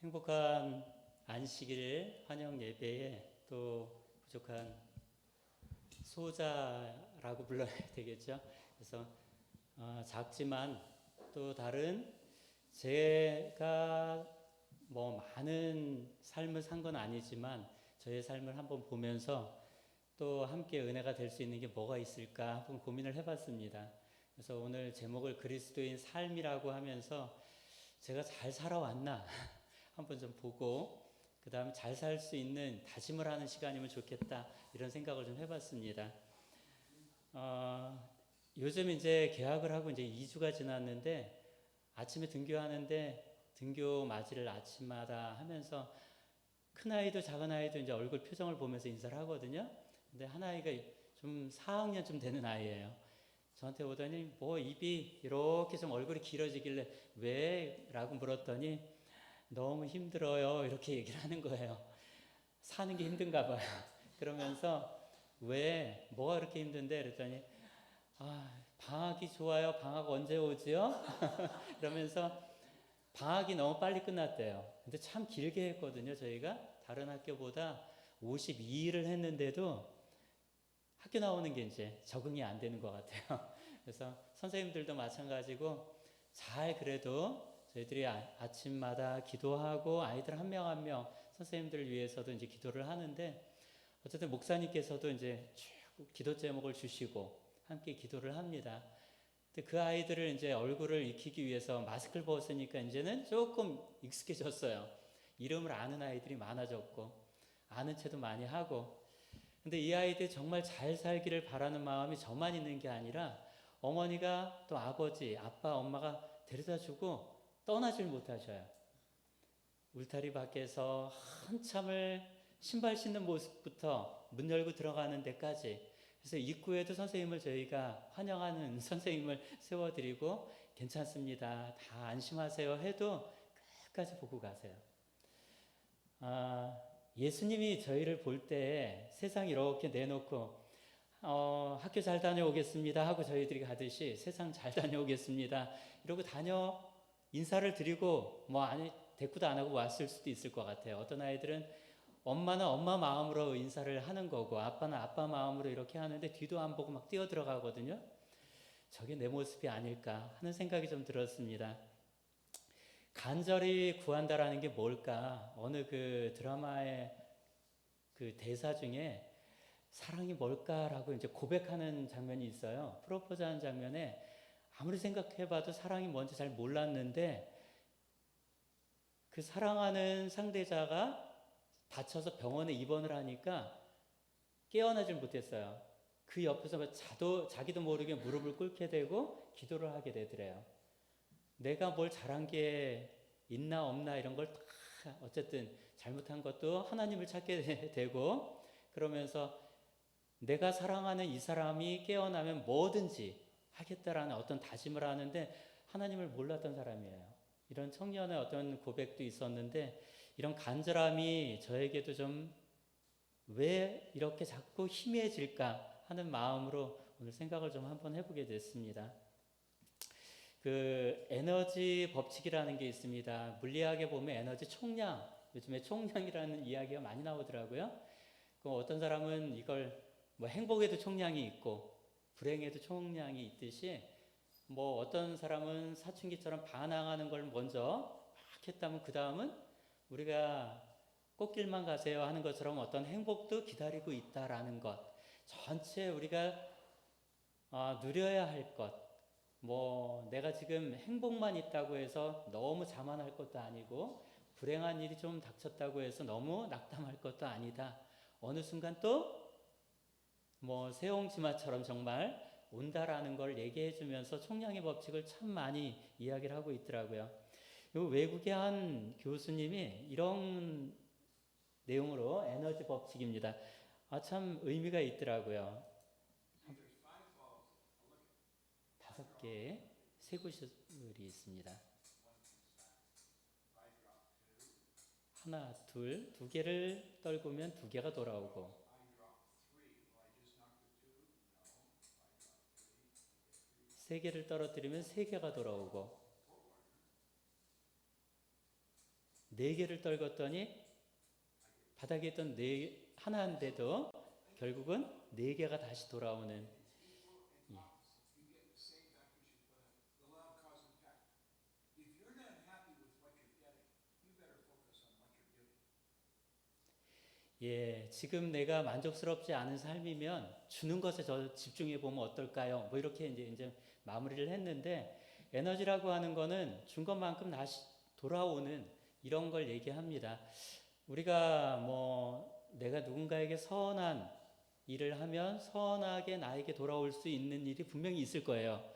행복한 안식일 환영 예배에 또 부족한 소자라고 불러야 되겠죠. 그래서 작지만 또 다른 제가 많은 삶을 산 건 아니지만 저의 삶을 한번 보면서 또 함께 은혜가 될 수 있는 게 뭐가 있을까 한번 고민을 해봤습니다. 그래서 오늘 제목을 그리스도인 삶이라고 하면서 제가 잘 살아왔나 한번 좀 보고 그 다음에 잘 살 수 있는 다짐을 하는 시간이면 좋겠다 이런 생각을 좀 해봤습니다. 요즘 이제 개학을 하고 이제 2주가 지났는데 아침에 등교하는데 등교 맞이를 아침마다 하면서 큰 아이도 작은 아이도 이제 얼굴 표정을 보면서 인사를 하거든요. 근데 한 아이가 좀 4학년쯤 되는 아이예요. 저한테 오더니 입이 이렇게 좀 얼굴이 길어지길래 왜? 라고 물었더니 너무 힘들어요. 이렇게 얘기를 하는 거예요. 사는 게 힘든가 봐요. 그러면서 왜? 뭐가 그렇게 힘든데? 그랬더니 방학이 좋아요. 방학 언제 오지요? 그러면서 방학이 너무 빨리 끝났대요. 근데 참 길게 했거든요. 저희가 다른 학교보다 52일을 했는데도 학교 나오는 게 이제 적응이 안 되는 것 같아요. 그래서 선생님들도 마찬가지고 잘 그래도 저희들이 아침마다 기도하고 아이들 한 명 한 명 선생님들을 위해서도 이제 기도를 하는데 어쨌든 목사님께서도 이제 쭉 기도 제목을 주시고 함께 기도를 합니다. 근데 그 아이들을 이제 얼굴을 익히기 위해서 마스크를 벗으니까 이제는 조금 익숙해졌어요. 이름을 아는 아이들이 많아졌고 아는 체도 많이 하고. 근데 이 아이들 정말 잘 살기를 바라는 마음이 저만 있는 게 아니라 어머니가 또 아버지, 아빠, 엄마가 데려다 주고 떠나질 못하셔요. 울타리 밖에서 한참을 신발 신는 모습부터 문 열고 들어가는 데까지. 그래서 입구에도 선생님을 저희가 환영하는 선생님을 세워드리고 괜찮습니다. 다 안심하세요 해도 끝까지 보고 가세요. 예수님이 저희를 볼 때 세상 이렇게 내놓고 학교 잘 다녀오겠습니다 하고 저희들이 가듯이 세상 잘 다녀오겠습니다 이러고 인사를 드리고 아니 대꾸도 안 하고 왔을 수도 있을 것 같아요. 어떤 아이들은 엄마는 엄마 마음으로 인사를 하는 거고 아빠는 아빠 마음으로 이렇게 하는데 뒤도 안 보고 막 뛰어 들어가거든요. 저게 내 모습이 아닐까 하는 생각이 좀 들었습니다. 간절히 구한다라는 게 뭘까? 어느 그 드라마의 그 대사 중에 사랑이 뭘까라고 이제 고백하는 장면이 있어요. 프로포즈 하는 장면에 아무리 생각해봐도 사랑이 뭔지 잘 몰랐는데 그 사랑하는 상대자가 다쳐서 병원에 입원을 하니까 깨어나질 못했어요. 그 옆에서 자기도 모르게 무릎을 꿇게 되고 기도를 하게 되더래요. 내가 뭘 잘한 게 있나 없나 이런 걸 다 어쨌든 잘못한 것도 하나님을 찾게 되고 그러면서 내가 사랑하는 이 사람이 깨어나면 뭐든지 하겠다라는 어떤 다짐을 하는데 하나님을 몰랐던 사람이에요. 이런 청년의 어떤 고백도 있었는데 이런 간절함이 저에게도 좀 왜 이렇게 자꾸 희미해질까 하는 마음으로 오늘 생각을 좀 한번 해보게 됐습니다. 그 에너지 법칙이라는 게 있습니다. 물리학에 보면 에너지 총량, 요즘에 총량이라는 이야기가 많이 나오더라고요. 그 어떤 사람은 이걸 행복에도 총량이 있고 불행에도 총량이 있듯이 어떤 사람은 사춘기처럼 반항하는 걸 먼저 막 했다면 그 다음은 우리가 꽃길만 가세요 하는 것처럼 어떤 행복도 기다리고 있다라는 것, 전체 우리가 누려야 할 것, 내가 지금 행복만 있다고 해서 너무 자만할 것도 아니고 불행한 일이 좀 닥쳤다고 해서 너무 낙담할 것도 아니다. 어느 순간 또 새옹지마처럼 정말 온다라는 걸 얘기해 주면서 총량의 법칙을 참 많이 이야기를 하고 있더라고요. 외국의 한 교수님이 이런 내용으로 에너지 법칙입니다. 참 의미가 있더라고요. 5개의 쇠구슬이 있습니다. 하나, 둘, 2개를 떨구면 2개가 돌아오고 3개를 떨어뜨리면 3개가 돌아오고 4개를 떨궜더니 바닥에 있던 하나인데도 결국은 4개가 다시 돌아오는. 예, 지금 내가 만족스럽지 않은 삶이면 주는 것에 더 집중해 보면 어떨까요? 뭐 이렇게 이제 마무리를 했는데, 에너지라고 하는 거는 준 것만큼 다시 돌아오는 이런 걸 얘기합니다. 우리가 뭐 내가 누군가에게 선한 일을 하면 선하게 나에게 돌아올 수 있는 일이 분명히 있을 거예요.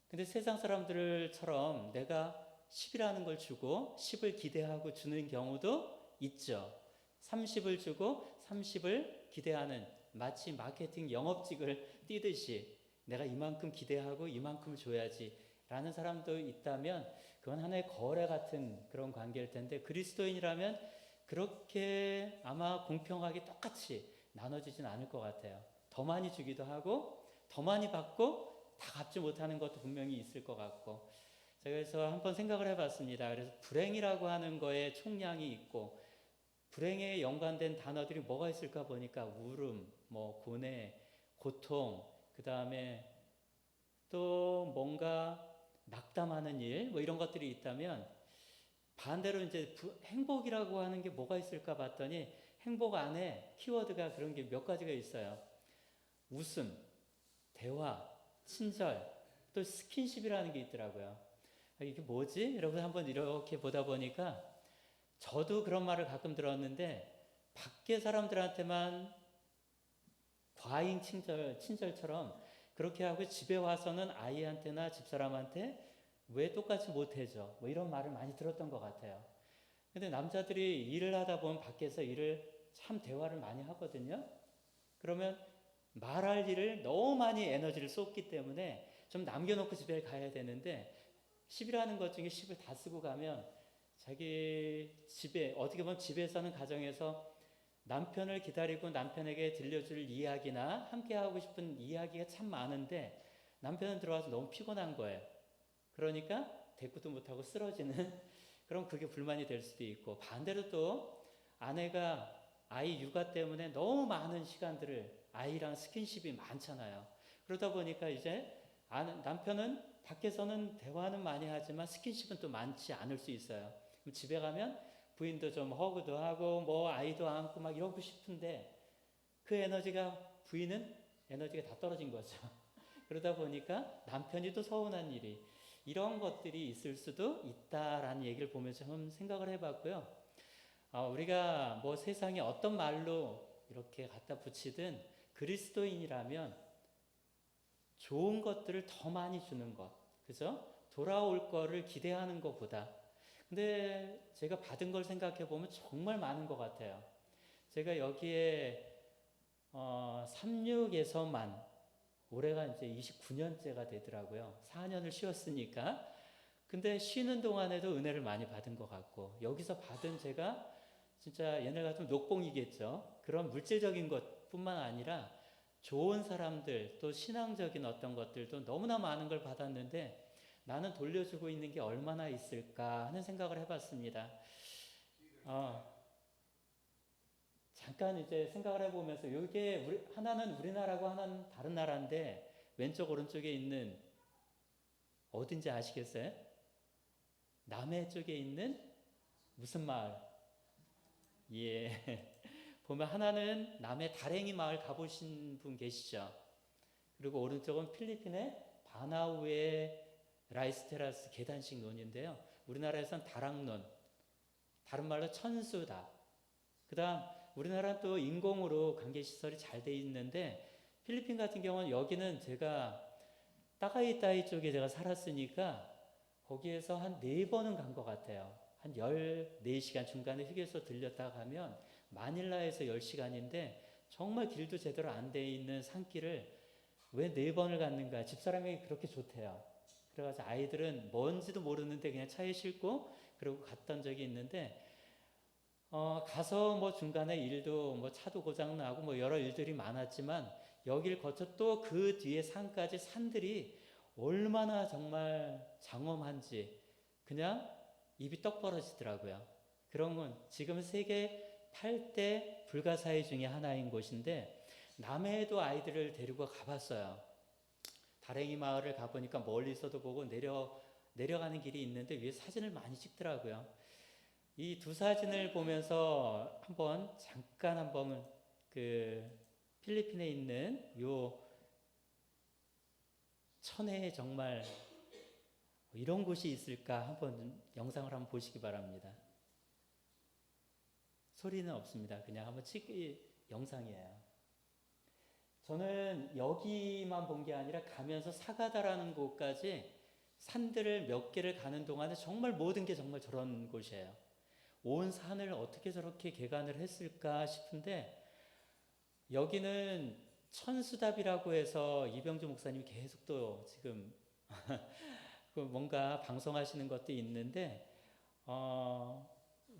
근데 세상 사람들처럼 내가 10이라는 걸 주고 10을 기대하고 주는 경우도 있죠. 30을 주고 30을 기대하는, 마치 마케팅 영업직을 뛰듯이 내가 이만큼 기대하고 이만큼 줘야지 라는 사람도 있다면 그건 하나의 거래 같은 그런 관계일 텐데, 그리스도인이라면 그렇게 아마 공평하게 똑같이 나눠지진 않을 것 같아요. 더 많이 주기도 하고 더 많이 받고 다 갚지 못하는 것도 분명히 있을 것 같고. 제가 그래서 한번 생각을 해봤습니다. 그래서 불행이라고 하는 거에 총량이 있고, 불행에 연관된 단어들이 뭐가 있을까 보니까 울음, 뭐 고뇌, 고통, 그 다음에 또 뭔가 낙담하는 일, 뭐 이런 것들이 있다면, 반대로 이제 행복이라고 하는 게 뭐가 있을까 봤더니 행복 안에 키워드가 그런 게 몇 가지가 있어요. 웃음, 대화, 친절, 또 스킨십이라는 게 있더라고요. 이게 뭐지? 이러고 한번 이렇게 보다 보니까 저도 그런 말을 가끔 들었는데, 밖에 사람들한테만 과잉 친절처럼 그렇게 하고 집에 와서는 아이한테나 집사람한테 왜 똑같이 못해줘? 뭐 이런 말을 많이 들었던 것 같아요. 근데 남자들이 일을 하다 보면 밖에서 일을 참 대화를 많이 하거든요. 그러면 말할 일을 너무 많이 에너지를 쏟기 때문에 좀 남겨놓고 집에 가야 되는데, 10이라는 것 중에 10을 다 쓰고 가면 자기 집에, 어떻게 보면 집에 사는 가정에서 남편을 기다리고 남편에게 들려줄 이야기나 함께 하고 싶은 이야기가 참 많은데 남편은 들어와서 너무 피곤한 거예요. 그러니까 대꾸도 못하고 쓰러지는 그럼 그게 불만이 될 수도 있고, 반대로 또 아내가 아이 육아 때문에 너무 많은 시간들을 아이랑 스킨십이 많잖아요. 그러다 보니까 이제 남편은 밖에서는 대화는 많이 하지만 스킨십은 또 많지 않을 수 있어요. 그럼 집에 가면 부인도 좀 허그도 하고 뭐 아이도 안고 막 이러고 싶은데 그 부인은 에너지가 다 떨어진 거죠. 그러다 보니까 남편이 또 서운한 일이, 이런 것들이 있을 수도 있다라는 얘기를 보면서 좀 생각을 해봤고요. 우리가 뭐 세상에 어떤 말로 이렇게 갖다 붙이든 그리스도인이라면 좋은 것들을 더 많이 주는 것, 그죠? 돌아올 거를 기대하는 것보다. 근데 제가 받은 걸 생각해 보면 정말 많은 것 같아요. 제가 여기에 36에서만 올해가 이제 29년째가 되더라고요. 4년을 쉬었으니까. 근데 쉬는 동안에도 은혜를 많이 받은 것 같고, 여기서 받은 제가 진짜 얘네 같으면 녹봉이겠죠. 그런 물질적인 것뿐만 아니라 좋은 사람들, 또 신앙적인 어떤 것들도 너무나 많은 걸 받았는데 나는 돌려주고 있는 게 얼마나 있을까 하는 생각을 해봤습니다. 잠깐 이제 생각을 해보면서, 이게 하나는 우리나라고 하나는 다른 나라인데 왼쪽 오른쪽에 있는 어딘지 아시겠어요? 남해 쪽에 있는 무슨 마을? 예. 보면 하나는 남해 다랭이 마을 가보신 분 계시죠? 그리고 오른쪽은 필리핀의 바나우의 라이스테라스 계단식 논인데요. 우리나라에선 다락논, 다른 말로 천수다. 그 다음 우리나라는 또 인공으로 관계시설이 잘 돼 있는데, 필리핀 같은 경우는 여기는 제가 따가이따이 쪽에 제가 살았으니까 거기에서 한 4번은 간 것 같아요. 한 14시간 중간에 휴게소 들렸다 가면 마닐라에서 10시간인데 정말 길도 제대로 안 돼 있는 산길을 왜 4번을 갔는가. 집사람이 그렇게 좋대요. 그래가지고 아이들은 뭔지도 모르는데 그냥 차에 싣고 그러고 갔던 적이 있는데, 가서 뭐 중간에 일도 뭐 차도 고장 나고 뭐 여러 일들이 많았지만 여길 거쳐 또 그 뒤에 산까지, 산들이 얼마나 정말 장엄한지 그냥 입이 떡 벌어지더라고요. 그런 건 지금 세계 8대 불가사의 중에 하나인 곳인데 남해에도 아이들을 데리고 가봤어요. 다랭이 마을을 가보니까 멀리서도 보고 내려가는 길이 있는데 위에 사진을 많이 찍더라고요. 이 두 사진을 보면서 잠깐 한번 그 필리핀에 있는 요 천혜에 정말 이런 곳이 있을까 한번 영상을 한번 보시기 바랍니다. 소리는 없습니다. 그냥 한번 영상이에요. 저는 여기만 본 게 아니라 가면서 사가다라는 곳까지 산들을 몇 개를 가는 동안에 정말 모든 게 정말 저런 곳이에요. 온 산을 어떻게 저렇게 개간을 했을까 싶은데 여기는 천수답이라고 해서 이병주 목사님이 계속 또 지금 뭔가 방송하시는 것도 있는데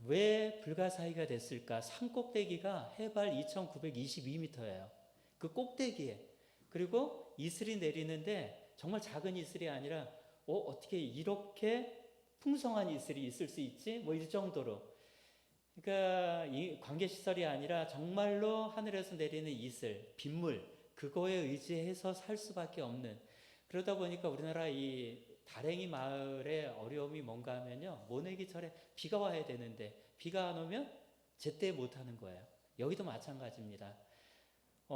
왜 불가사의가 됐을까? 산 꼭대기가 해발 2922m예요. 그 꼭대기에. 그리고 이슬이 내리는데 정말 작은 이슬이 아니라 어떻게 이렇게 풍성한 이슬이 있을 수 있지? 뭐 이 정도로. 그러니까 이 관계시설이 아니라 정말로 하늘에서 내리는 이슬, 빗물, 그거에 의지해서 살 수밖에 없는. 그러다 보니까 우리나라 이 다랭이 마을의 어려움이 뭔가 하면요. 모내기철에 비가 와야 되는데 비가 안 오면 제때 못하는 거예요. 여기도 마찬가지입니다.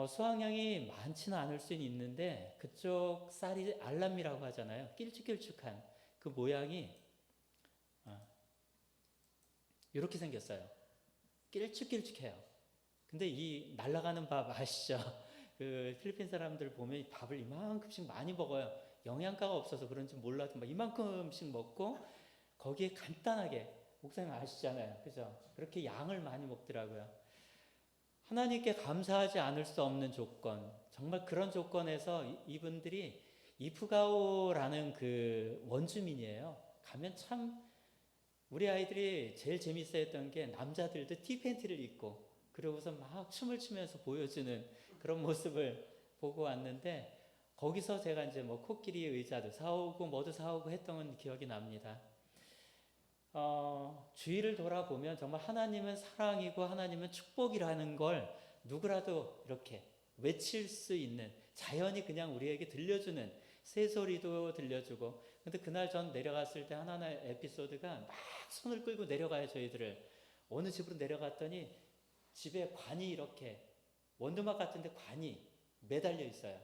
수확량이 많지는 않을 수는 있는데 그쪽 쌀이 알람이라고 하잖아요. 길쭉길쭉한 그 모양이 이렇게 생겼어요. 길쭉길쭉해요. 근데 이 날아가는 밥 아시죠? 그 필리핀 사람들 보면 밥을 이만큼씩 많이 먹어요. 영양가가 없어서 그런지 몰라도 막 이만큼씩 먹고 거기에 간단하게 목사님 아시잖아요. 그죠? 그렇게 양을 많이 먹더라고요. 하나님께 감사하지 않을 수 없는 조건, 정말 그런 조건에서 이분들이 이프가오라는 그 원주민이에요. 가면 참 우리 아이들이 제일 재밌어 했던 게 남자들도 티팬티를 입고 그러고서 막 춤을 추면서 보여주는 그런 모습을 보고 왔는데 거기서 제가 이제 뭐 코끼리 의자도 사오고 뭐도 사오고 했던 기억이 납니다. 주위를 돌아보면 정말 하나님은 사랑이고 하나님은 축복이라는 걸 누구라도 이렇게 외칠 수 있는, 자연이 그냥 우리에게 들려주는, 새소리도 들려주고. 근데 그날 전 내려갔을 때 하나의 에피소드가 막 손을 끌고 내려가요. 저희들을 어느 집으로 내려갔더니 집에 관이 이렇게 원두막 같은데 관이 매달려 있어요.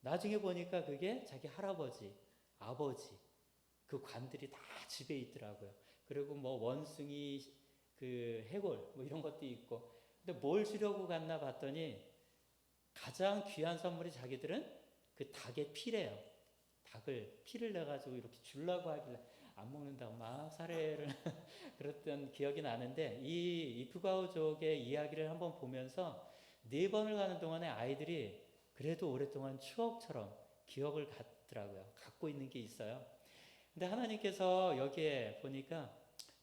나중에 보니까 그게 자기 할아버지, 아버지 그 관들이 다 집에 있더라고요. 그리고 뭐 원숭이, 그 해골 뭐 이런 것도 있고. 근데 뭘 주려고 갔나 봤더니 가장 귀한 선물이 자기들은 그 닭의 피래요. 닭을 피를 내가지고 이렇게 주려고 하길래 안 먹는다고 막 살해를 그랬던 기억이 나는데, 이 이프가오족의 이야기를 한번 보면서 4번을 가는 동안에 아이들이 그래도 오랫동안 추억처럼 기억을 갖고 있는 게 있어요. 근데 하나님께서 여기에 보니까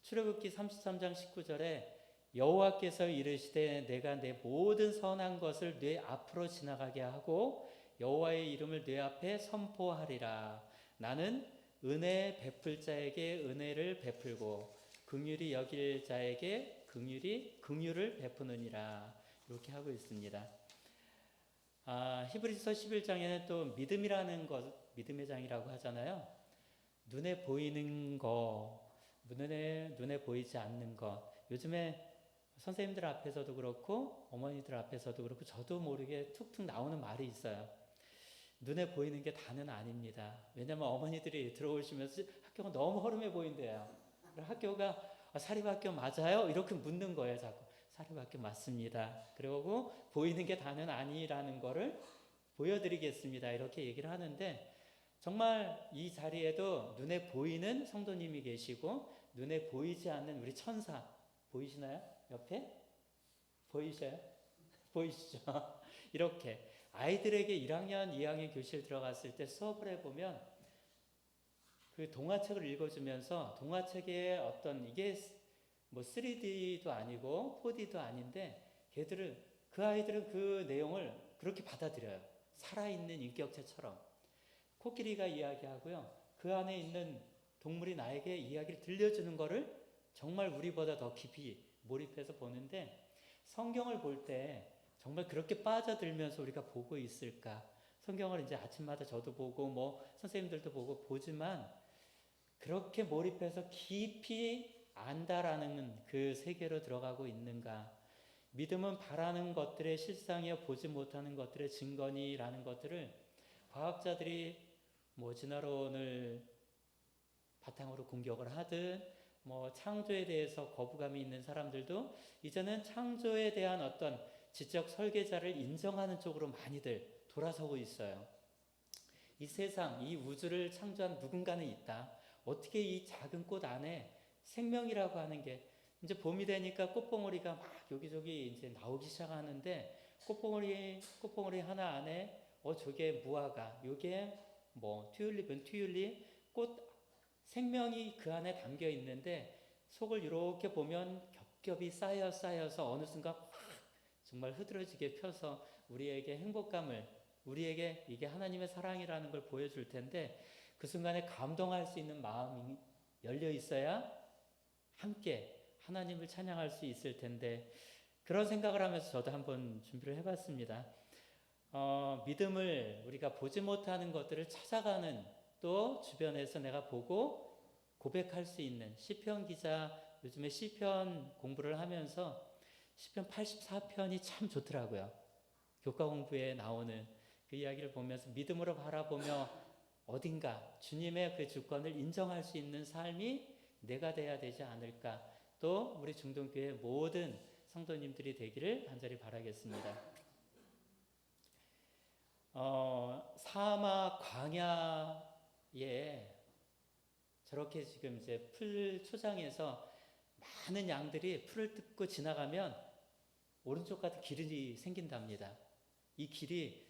출애굽기 33장 19절에 여호와께서 이르시되 내가 내 모든 선한 것을 뇌 앞으로 지나가게 하고 여호와의 이름을 뇌 앞에 선포하리라. 나는 은혜 베풀 자에게 은혜를 베풀고 긍휼히 여길 자에게 긍휼을 베푸느니라. 이렇게 하고 있습니다. 히브리서 11장에는 또 믿음이라는 것, 믿음의 장이라고 하잖아요. 눈에 보이는 거, 눈에 보이지 않는 것. 요즘에 선생님들 앞에서도 그렇고 어머니들 앞에서도 그렇고 저도 모르게 툭툭 나오는 말이 있어요. 눈에 보이는 게 다는 아닙니다. 왜냐면 어머니들이 들어오시면서 학교가 너무 허름해 보인대요. 학교가 사립학교 맞아요? 이렇게 묻는 거예요. 자꾸 사립학교 맞습니다. 그리고 보이는 게 다는 아니라는 거를 보여드리겠습니다. 이렇게 얘기를 하는데 정말 이 자리에도 눈에 보이는 성도님이 계시고 눈에 보이지 않는 우리 천사 보이시나요? 옆에? 보이셔요? 보이시죠? 이렇게 아이들에게 1학년, 2학년 교실 들어갔을 때 수업을 해보면 그 동화책을 읽어주면서 동화책의 어떤 이게 뭐 3D도 아니고 4D도 아닌데 그 아이들은 그 내용을 그렇게 받아들여요. 살아있는 인격체처럼. 코끼리가 이야기하고요. 그 안에 있는 동물이 나에게 이야기를 들려주는 거를 정말 우리보다 더 깊이 몰입해서 보는데 성경을 볼 때 정말 그렇게 빠져들면서 우리가 보고 있을까? 성경을 이제 아침마다 저도 보고 뭐 선생님들도 보고 보지만 그렇게 몰입해서 깊이 안다라는 그 세계로 들어가고 있는가? 믿음은 바라는 것들의 실상이요 보지 못하는 것들의 증거니라는 것들을 과학자들이 뭐 진화론을 바탕으로 공격을 하든 뭐 창조에 대해서 거부감이 있는 사람들도 이제는 창조에 대한 어떤 지적 설계자를 인정하는 쪽으로 많이들 돌아서고 있어요. 이 세상, 이 우주를 창조한 누군가는 있다. 어떻게 이 작은 꽃 안에 생명이라고 하는 게 이제 봄이 되니까 꽃봉오리가 막 여기저기 이제 나오기 시작하는데 꽃봉오리 하나 안에 저게 무화과, 요게 뭐 튤립은 튤립, 꽃 생명이 그 안에 담겨 있는데 속을 이렇게 보면 겹겹이 쌓여서 어느 순간 확 정말 흐드러지게 펴서 우리에게 행복감을, 우리에게 이게 하나님의 사랑이라는 걸 보여줄 텐데 그 순간에 감동할 수 있는 마음이 열려 있어야 함께 하나님을 찬양할 수 있을 텐데 그런 생각을 하면서 저도 한번 준비를 해봤습니다. 믿음을 우리가 보지 못하는 것들을 찾아가는 또 주변에서 내가 보고 고백할 수 있는 시편 기자 요즘에 시편 공부를 하면서 시편 84편이 참 좋더라고요. 교과 공부에 나오는 그 이야기를 보면서 믿음으로 바라보며 어딘가 주님의 그 주권을 인정할 수 있는 삶이 내가 돼야 되지 않을까. 또 우리 중동교회 모든 성도님들이 되기를 간절히 바라겠습니다. 사막 광야에 저렇게 지금 이제 풀 초장에서 많은 양들이 풀을 뜯고 지나가면 오른쪽 같은 길이 생긴답니다. 이 길이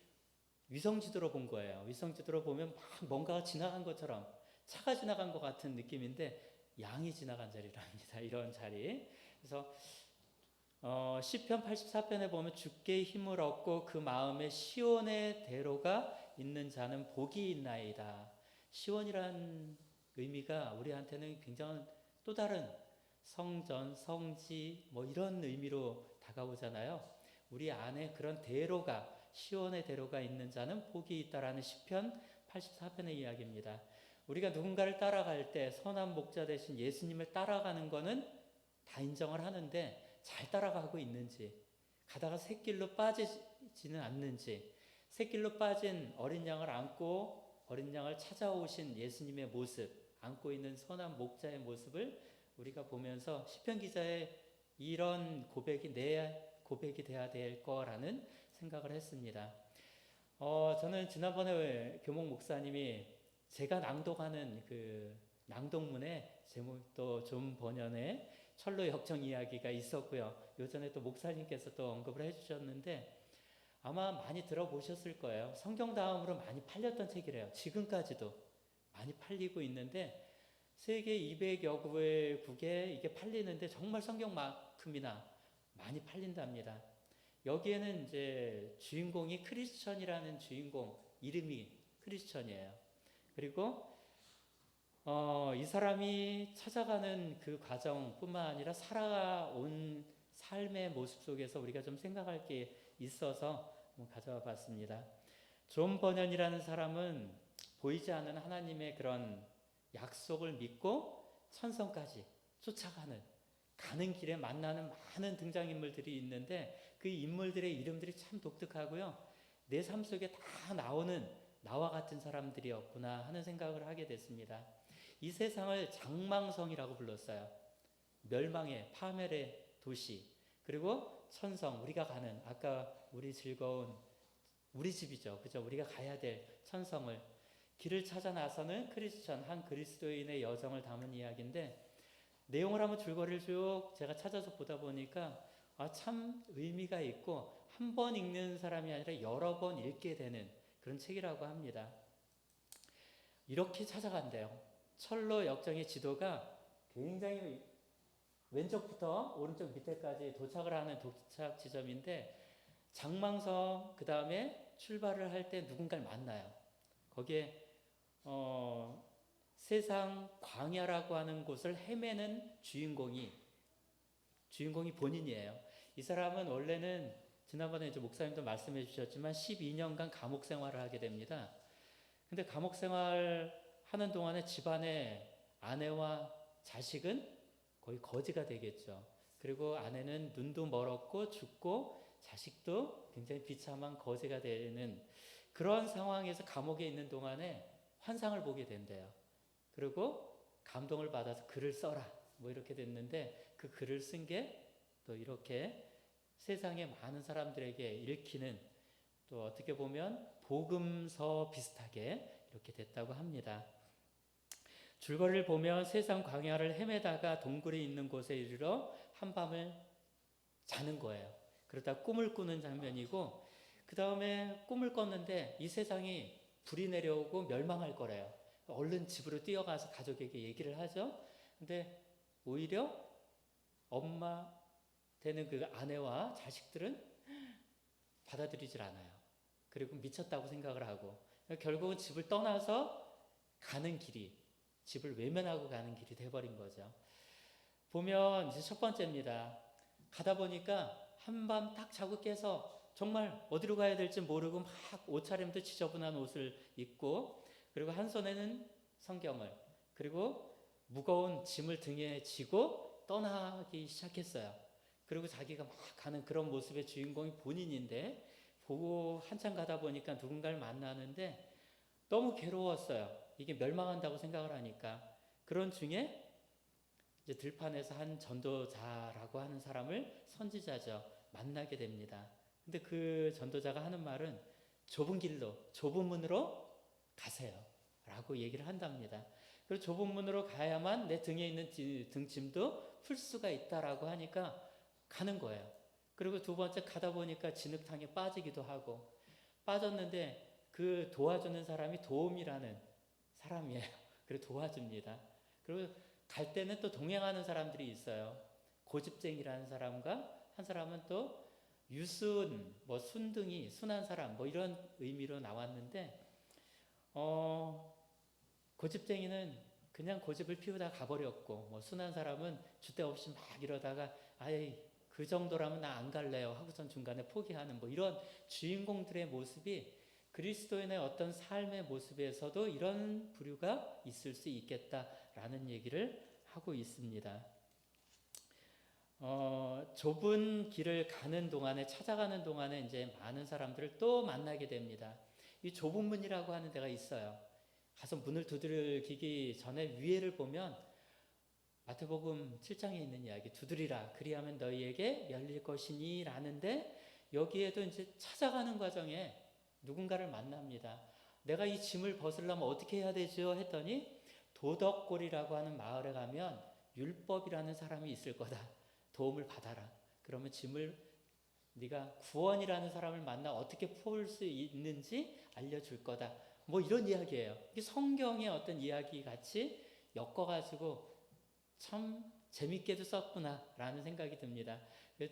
위성지도로 본 거예요. 위성지도로 보면 막 뭔가가 지나간 것처럼 차가 지나간 것 같은 느낌인데 양이 지나간 자리랍니다. 이런 자리. 그래서 시편 84편에 보면 주께 힘을 얻고 그 마음에 시온의 대로가 있는 자는 복이 있나이다. 시온이란 의미가 우리한테는 굉장한 또 다른 성전, 성지 뭐 이런 의미로 다가오잖아요. 우리 안에 그런 대로가 시온의 대로가 있는 자는 복이 있다라는 시편 84편의 이야기입니다. 우리가 누군가를 따라갈 때 선한 목자 대신 예수님을 따라가는 거는 다 인정을 하는데 잘 따라가고 있는지, 가다가 샛길로 빠지지는 않는지, 샛길로 빠진 어린 양을 안고 어린 양을 찾아오신 예수님의 모습, 안고 있는 선한 목자의 모습을 우리가 보면서 시편 기자의 이런 고백이 내 고백이 돼야 될 거라는 생각을 했습니다. 저는 지난번에 교목 목사님이 제가 낭독하는 그 낭독문에 제목도 좀 번연의 철로 역정 이야기가 있었고요. 요전에 또 목사님께서 또 언급을 해주셨는데 아마 많이 들어보셨을 거예요. 성경 다음으로 많이 팔렸던 책이래요. 지금까지도 많이 팔리고 있는데 세계 200여 국에 이게 팔리는데 정말 성경만큼이나 많이 팔린답니다. 여기에는 이제 주인공이 크리스천이라는 주인공 이름이 크리스천이에요. 그리고 이 사람이 찾아가는 그 과정뿐만 아니라 살아온 삶의 모습 속에서 우리가 좀 생각할 게 있어서 가져와 봤습니다. 존 버년이라는 사람은 보이지 않는 하나님의 그런 약속을 믿고 천성까지 쫓아가는 가는 길에 만나는 많은 등장인물들이 있는데 그 인물들의 이름들이 참 독특하고요. 내 삶 속에 다 나오는 나와 같은 사람들이었구나 하는 생각을 하게 됐습니다. 이 세상을 장망성이라고 불렀어요. 멸망의 파멸의 도시, 그리고 천성, 우리가 가는 아까 우리 즐거운 우리 집이죠. 그죠? 우리가 가야 될 천성을 길을 찾아 나서는 크리스천, 한 그리스도인의 여정을 담은 이야기인데 내용을 한번 줄거리를 쭉 제가 찾아서 보다 보니까 참 의미가 있고 한 번 읽는 사람이 아니라 여러 번 읽게 되는 그런 책이라고 합니다. 이렇게 찾아간대요. 철로 역정의 지도가 굉장히 왼쪽부터 오른쪽 밑에까지 도착을 하는 도착 지점인데 장망성 그 다음에 출발을 할 때 누군가를 만나요. 거기에 세상 광야라고 하는 곳을 헤매는 주인공이 본인이에요. 이 사람은 원래는 지난번에 이제 목사님도 말씀해 주셨지만 12년간 감옥 생활을 하게 됩니다. 근데 감옥 생활 하는 동안에 집안의 아내와 자식은 거의 거지가 되겠죠. 그리고 아내는 눈도 멀었고 죽고 자식도 굉장히 비참한 거지가 되는 그런 상황에서 감옥에 있는 동안에 환상을 보게 된대요. 그리고 감동을 받아서 글을 써라. 뭐 이렇게 됐는데 그 글을 쓴 게 또 이렇게 세상의 많은 사람들에게 읽히는 또 어떻게 보면 복음서 비슷하게 이렇게 됐다고 합니다. 줄거리를 보면 세상 광야를 헤매다가 동굴이 있는 곳에 이르러 한밤을 자는 거예요. 그러다 꿈을 꾸는 장면이고 그 다음에 꿈을 꿨는데 이 세상이 불이 내려오고 멸망할 거래요. 얼른 집으로 뛰어가서 가족에게 얘기를 하죠. 근데 오히려 엄마 되는 그 아내와 자식들은 받아들이질 않아요. 그리고 미쳤다고 생각을 하고 결국은 집을 떠나서 가는 길이 집을 외면하고 가는 길이 돼버린 거죠. 보면 이제 첫 번째입니다. 가다 보니까 한밤 딱 자고 깨서 정말 어디로 가야 될지 모르고 막 옷차림도 지저분한 옷을 입고 그리고 한 손에는 성경을 그리고 무거운 짐을 등에 지고 떠나기 시작했어요. 그리고 자기가 막 가는 그런 모습의 주인공이 본인인데 보고 한참 가다 보니까 누군가를 만나는데 너무 괴로웠어요. 이게 멸망한다고 생각을 하니까. 그런 중에 이제 들판에서 한 전도자라고 하는 사람을 선지자죠. 만나게 됩니다. 근데 그 전도자가 하는 말은 좁은 길로, 좁은 문으로 가세요. 라고 얘기를 한답니다. 그리고 좁은 문으로 가야만 내 등에 있는 등짐도 풀 수가 있다라고 하니까 가는 거예요. 그리고 두 번째 가다 보니까 진흙탕에 빠지기도 하고 빠졌는데 그 도와주는 사람이 도움이라는 사람이에요. 그리고 도와줍니다. 그리고 갈 때는 또 동행하는 사람들이 있어요. 고집쟁이라는 사람과 한 사람은 또 유순, 뭐 순둥이, 순한 사람 뭐 이런 의미로 나왔는데 고집쟁이는 그냥 고집을 피우다 가버렸고 뭐 순한 사람은 주대 없이 막 이러다가 아예 그 정도라면 나 안 갈래요 하고선 중간에 포기하는 뭐 이런 주인공들의 모습이 그리스도인의 어떤 삶의 모습에서도 이런 부류가 있을 수 있겠다라는 얘기를 하고 있습니다. 좁은 길을 가는 동안에 찾아가는 동안에 이제 많은 사람들을 또 만나게 됩니다. 이 좁은 문이라고 하는 데가 있어요. 가서 문을 두드리기 전에 위에를 보면 마태복음 7장에 있는 이야기 두드리라 그리하면 너희에게 열릴 것이니 라는데 여기에도 이제 찾아가는 과정에 누군가를 만납니다. 내가 이 짐을 벗으려면 어떻게 해야 되죠? 했더니 도덕골이라고 하는 마을에 가면 율법이라는 사람이 있을 거다. 도움을 받아라. 그러면 짐을 네가 구원이라는 사람을 만나 어떻게 풀 수 있는지 알려줄 거다. 뭐 이런 이야기예요. 이게 성경의 어떤 이야기 같이 엮어가지고 참 재밌게도 썼구나라는 생각이 듭니다.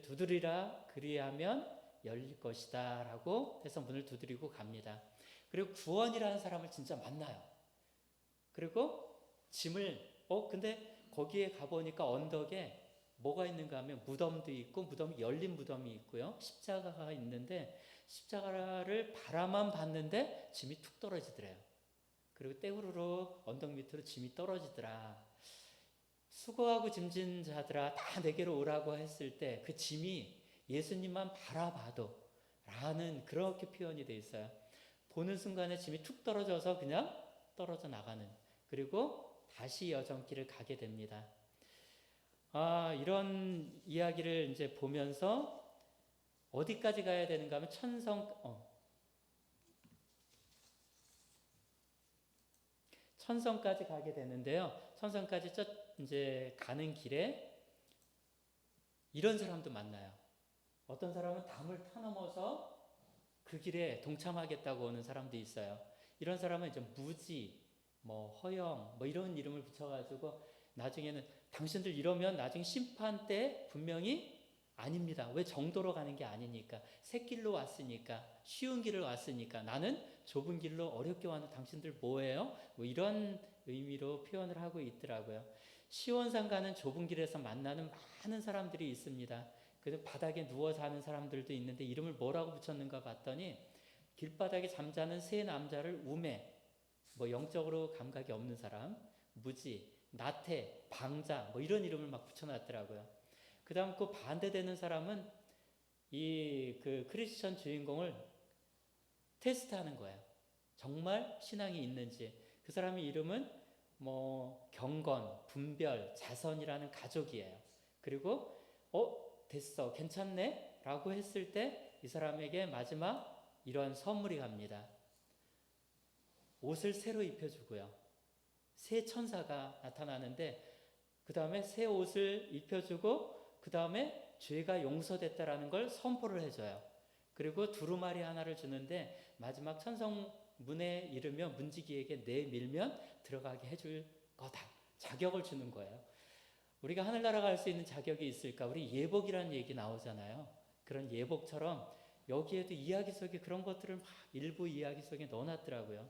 두드리라 그리하면 열릴 것이다 라고 해서 문을 두드리고 갑니다. 그리고 구원이라는 사람을 진짜 만나요. 그리고 짐을 근데 거기에 가보니까 언덕에 뭐가 있는가 하면 무덤도 있고 무덤이 열린 무덤이 있고요. 십자가가 있는데 십자가를 바라만 봤는데 짐이 툭 떨어지더래요. 그리고 떼우르르 언덕 밑으로 짐이 떨어지더라. 수고하고 짐진 자들아 다 내게로 오라고 했을 때 그 짐이 예수님만 바라봐도 라는 그렇게 표현이 돼 있어요. 보는 순간에 짐이 툭 떨어져서 그냥 떨어져 나가는 그리고 다시 여정길을 가게 됩니다. 이런 이야기를 이제 보면서 어디까지 가야 되는가 하면 천성까지 가게 되는데요. 천성까지 이제 가는 길에 이런 사람도 만나요. 어떤 사람은 담을 터넘어서 그 길에 동참하겠다고 오는 사람도 있어요. 이런 사람은 이제 무지, 뭐 허영, 뭐 이런 이름을 붙여가지고 나중에는 당신들 이러면 나중에 심판 때 분명히 아닙니다. 왜 정도로 가는 게 아니니까. 샛길로 왔으니까, 쉬운 길을 왔으니까 나는 좁은 길로 어렵게 왔는 당신들 뭐예요? 뭐 이런 의미로 표현을 하고 있더라고요. 시온산 가는 좁은 길에서 만나는 많은 사람들이 있습니다. 그래서 바닥에 누워 자는 사람들도 있는데 이름을 뭐라고 붙였는가 봤더니 길바닥에 잠자는 세 남자를 우매, 뭐 영적으로 감각이 없는 사람, 무지, 나태, 방자 뭐 이런 이름을 막 붙여놨더라고요. 그 다음 그 반대되는 사람은 이 그 크리스천 주인공을 테스트하는 거예요. 정말 신앙이 있는지. 그 사람의 이름은 뭐 경건, 분별, 자선이라는 가족이에요. 그리고 됐어, 괜찮네? 라고 했을 때 이 사람에게 마지막 이런 선물이 갑니다. 옷을 새로 입혀주고요. 새 천사가 나타나는데 그 다음에 새 옷을 입혀주고 그 다음에 죄가 용서됐다라는 걸 선포를 해줘요. 그리고 두루마리 하나를 주는데 마지막 천성 문에 이르면 문지기에게 내밀면 들어가게 해줄 거다. 자격을 주는 거예요. 우리가 하늘나라 갈 수 있는 자격이 있을까? 우리 예복이라는 얘기 나오잖아요. 그런 예복처럼 여기에도 이야기 속에 그런 것들을 막 일부 이야기 속에 넣어놨더라고요.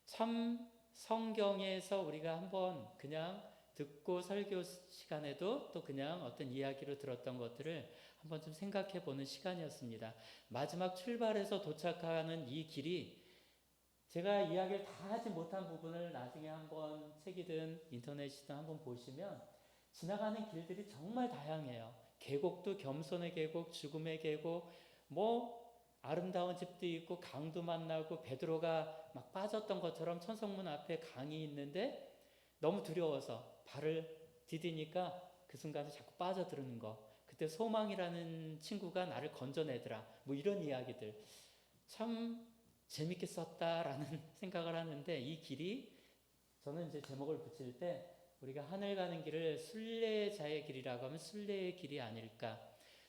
참 성경에서 우리가 한번 그냥 듣고 설교 시간에도 또 그냥 어떤 이야기로 들었던 것들을 한번 좀 생각해 보는 시간이었습니다. 마지막 출발해서 도착하는 이 길이 제가 이야기를 다 하지 못한 부분을 나중에 한번 책이든 인터넷이든 한번 보시면 지나가는 길들이 정말 다양해요. 계곡도 겸손의 계곡, 죽음의 계곡, 뭐 아름다운 집도 있고 강도 만나고 베드로가 막 빠졌던 것처럼 천성문 앞에 강이 있는데 너무 두려워서 발을 디디니까 그 순간에 자꾸 빠져드는 거. 그때 소망이라는 친구가 나를 건져내더라. 뭐 이런 이야기들. 참 재밌게 썼다라는 생각을 하는데 이 길이 저는 이제 제목을 붙일 때 우리가 하늘 가는 길을 순례자의 길이라고 하면 순례의 길이 아닐까.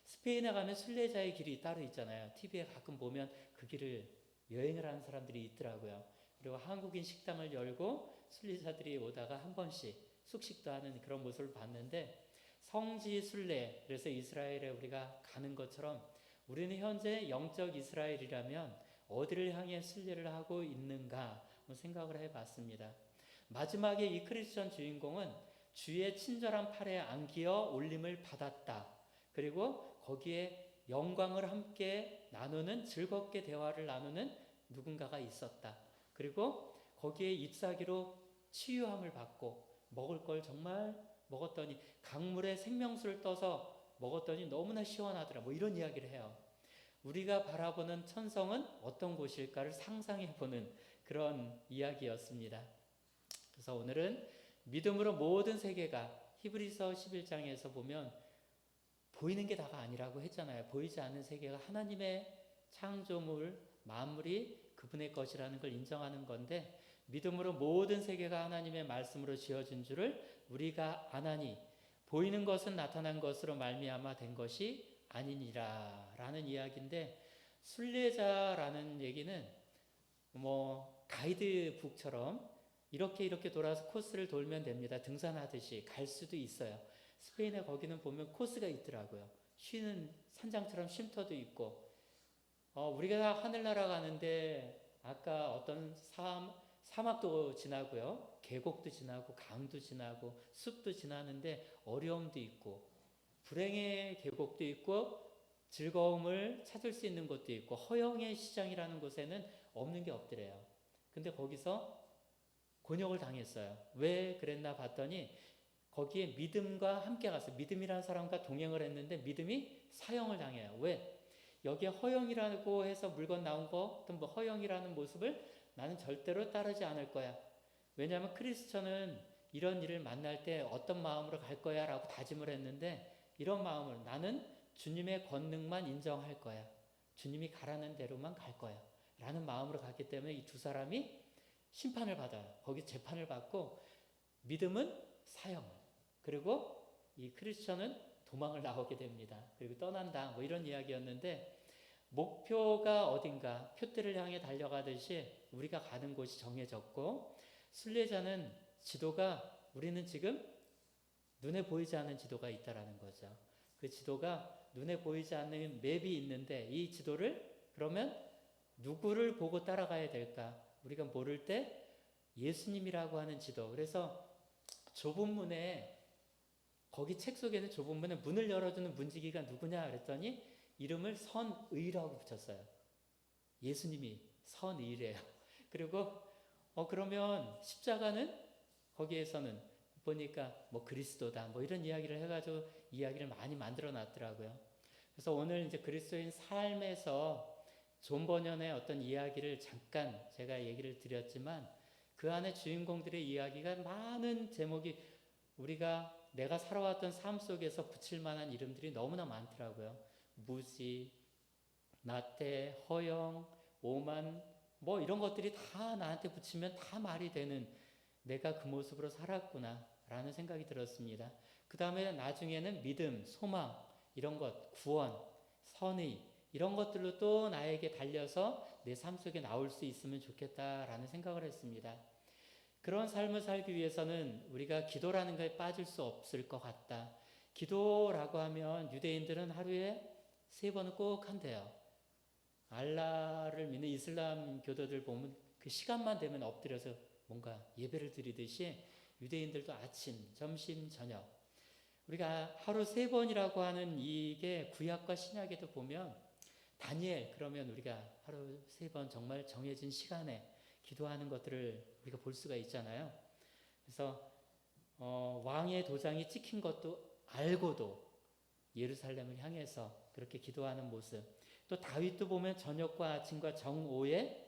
스페인에 가면 순례자의 길이 따로 있잖아요. TV에 가끔 보면 그 길을 여행을 하는 사람들이 있더라고요. 그리고 한국인 식당을 열고 순례자들이 오다가 한 번씩 숙식도 하는 그런 모습을 봤는데 성지 순례, 그래서 이스라엘에 우리가 가는 것처럼 우리는 현재 영적 이스라엘이라면 어디를 향해 순례를 하고 있는가 생각을 해봤습니다. 마지막에 이 크리스천 주인공은 주의 친절한 팔에 안기어 올림을 받았다. 그리고 거기에 영광을 함께 나누는, 즐겁게 대화를 나누는 누군가가 있었다. 그리고 거기에 잎사귀로 치유함을 받고 먹을 걸 정말 먹었더니 강물에 생명수를 떠서 먹었더니 너무나 시원하더라. 뭐 이런 이야기를 해요. 우리가 바라보는 천성은 어떤 곳일까를 상상해보는 그런 이야기였습니다. 그래서 오늘은 믿음으로 모든 세계가 히브리서 11장에서 보면 보이는 게 다가 아니라고 했잖아요. 보이지 않는 세계가 하나님의 창조물, 만물이 그분의 것이라는 걸 인정하는 건데 믿음으로 모든 세계가 하나님의 말씀으로 지어진 줄을 우리가 아나니 보이는 것은 나타난 것으로 말미암아 된 것이 아니니라 라는 이야기인데 순례자라는 얘기는 뭐 가이드북처럼 이렇게 돌아서 코스를 돌면 됩니다. 등산하듯이 갈 수도 있어요. 스페인에 거기는 보면 코스가 있더라고요. 쉬는 산장처럼 쉼터도 있고 우리가 하늘나라 가는데 아까 어떤 사막도 지나고요. 계곡도 지나고 강도 지나고 숲도 지나는데 어려움도 있고 불행의 계곡도 있고 즐거움을 찾을 수 있는 곳도 있고 허영의 시장이라는 곳에는 없는 게 없더래요. 근데 거기서 곤욕을 당했어요. 왜 그랬나 봤더니 거기에 믿음과 함께 갔어요. 믿음이라는 사람과 동행을 했는데 믿음이 사형을 당해요. 왜? 여기에 허영이라고 해서 물건 나온 거 어떤 뭐 허영이라는 모습을 나는 절대로 따르지 않을 거야. 왜냐하면 크리스천은 이런 일을 만날 때 어떤 마음으로 갈 거야 라고 다짐을 했는데 이런 마음을 나는 주님의 권능만 인정할 거야. 주님이 가라는 대로만 갈 거야 라는 마음으로 갔기 때문에 이 두 사람이 심판을 받아요. 거기 재판을 받고 믿음은 사형을 그리고 이 크리스천은 도망을 나오게 됩니다. 그리고 떠난다 뭐 이런 이야기였는데 목표가 어딘가 표대를 향해 달려가듯이 우리가 가는 곳이 정해졌고 순례자는 지도가 우리는 지금 눈에 보이지 않는 지도가 있다라는 거죠. 그 지도가 눈에 보이지 않는 맵이 있는데 이 지도를 그러면 누구를 보고 따라가야 될까? 우리가 모를 때 예수님이라고 하는 지도. 그래서 좁은 문에, 거기 책 속에는 좁은 문에 문을 열어주는 문지기가 누구냐 그랬더니 이름을 선의라고 붙였어요. 예수님이 선의래요. 그리고 그러면 십자가는 거기에서는 보니까 뭐 그리스도다 뭐 이런 이야기를 해가지고 이야기를 많이 만들어 놨더라고요. 그래서 오늘 이제 그리스도인 삶에서 존 버년의 어떤 이야기를 잠깐 제가 얘기를 드렸지만 그 안에 주인공들의 이야기가 많은 제목이 내가 살아왔던 삶 속에서 붙일 만한 이름들이 너무나 많더라고요. 무지, 나태, 허영, 오만 뭐 이런 것들이 다 나한테 붙이면 다 말이 되는 내가 그 모습으로 살았구나 라는 생각이 들었습니다. 그 다음에 나중에는 믿음, 소망 이런 것, 구원, 선의 이런 것들로 또 나에게 달려서 내 삶 속에 나올 수 있으면 좋겠다라는 생각을 했습니다. 그런 삶을 살기 위해서는 우리가 기도라는 것에 빠질 수 없을 것 같다. 기도라고 하면 유대인들은 하루에 3번은 꼭 한대요. 알라를 믿는 이슬람 교도들 보면 그 시간만 되면 엎드려서 뭔가 예배를 드리듯이 유대인들도 아침, 점심, 저녁 우리가 하루 3번이라고 하는 이게 구약과 신약에도 보면 다니엘 그러면 우리가 하루 3번 정말 정해진 시간에 기도하는 것들을 우리가 볼 수가 있잖아요. 그래서 왕의 도장이 찍힌 것도 알고도 예루살렘을 향해서 그렇게 기도하는 모습. 또 다윗도 보면 저녁과 아침과 정오에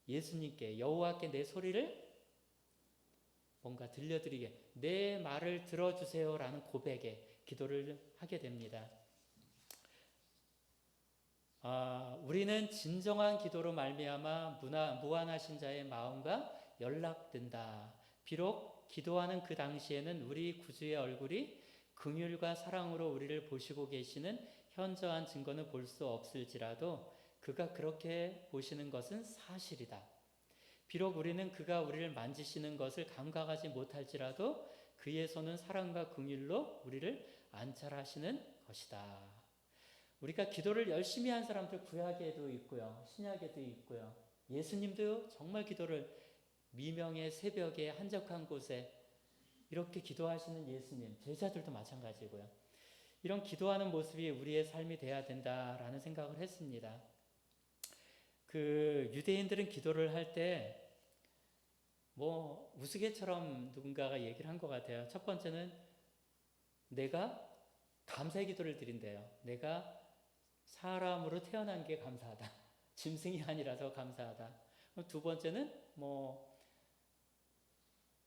예수님께 여호와께 내 소리를 뭔가 들려드리게 내 말을 들어주세요라는 고백에 기도를 하게 됩니다. 우리는 진정한 기도로 말미암아 무한하신 자의 마음과 연락된다. 비록 기도하는 그 당시에는 우리 구주의 얼굴이 긍휼과 사랑으로 우리를 보시고 계시는 현저한 증거는 볼 수 없을지라도 그가 그렇게 보시는 것은 사실이다. 비록 우리는 그가 우리를 만지시는 것을 감각하지 못할지라도 그의 손은 사랑과 긍휼로 우리를 안찰하시는 것이다. 우리가 기도를 열심히 한 사람들 구약에도 있고요. 신약에도 있고요. 예수님도 정말 기도를 미명의 새벽에 한적한 곳에 이렇게 기도하시는 예수님, 제자들도 마찬가지고요. 이런 기도하는 모습이 우리의 삶이 돼야 된다라는 생각을 했습니다. 그 유대인들은 기도를 할 때 뭐 우스개처럼 누군가가 얘기를 한 것 같아요. 첫 번째는 내가 감사의 기도를 드린대요. 내가 사람으로 태어난 게 감사하다. 짐승이 아니라서 감사하다. 두 번째는 뭐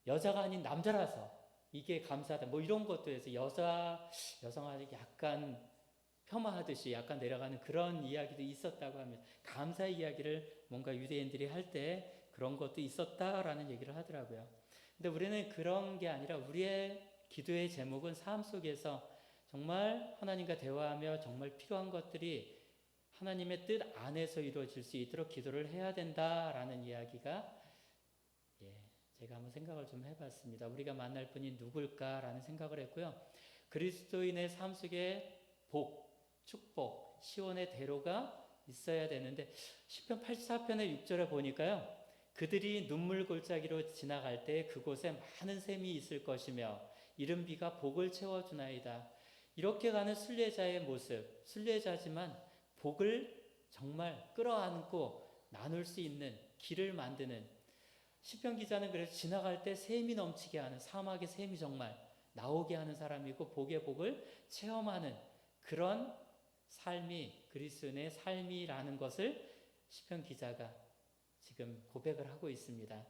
여자가 아닌 남자라서 이게 감사하다. 뭐 이런 것도 해서 여성아직 약간 폄하하듯이 약간 내려가는 그런 이야기도 있었다고 하면 감사의 이야기를 뭔가 유대인들이 할 때 그런 것도 있었다라는 얘기를 하더라고요. 근데 우리는 그런 게 아니라 우리의 기도의 제목은 삶 속에서 정말 하나님과 대화하며 정말 필요한 것들이 하나님의 뜻 안에서 이루어질 수 있도록 기도를 해야 된다라는 이야기가 제가 한번 생각을 좀 해봤습니다. 우리가 만날 분이 누굴까라는 생각을 했고요. 그리스도인의 삶 속에 복, 축복, 시온의 대로가 있어야 되는데 시편 84편의 6절에 보니까요. 그들이 눈물 골짜기로 지나갈 때 그곳에 많은 샘이 있을 것이며 이른 비가 복을 채워주나이다. 이렇게 가는 순례자의 모습, 순례자지만 복을 정말 끌어안고 나눌 수 있는 길을 만드는 시편 기자는 그래서 지나갈 때 샘이 넘치게 하는 사막의 샘이 정말 나오게 하는 사람이고 복의 복을 체험하는 그런 삶이 그리스도인의 삶이라는 것을 시편 기자가 지금 고백을 하고 있습니다.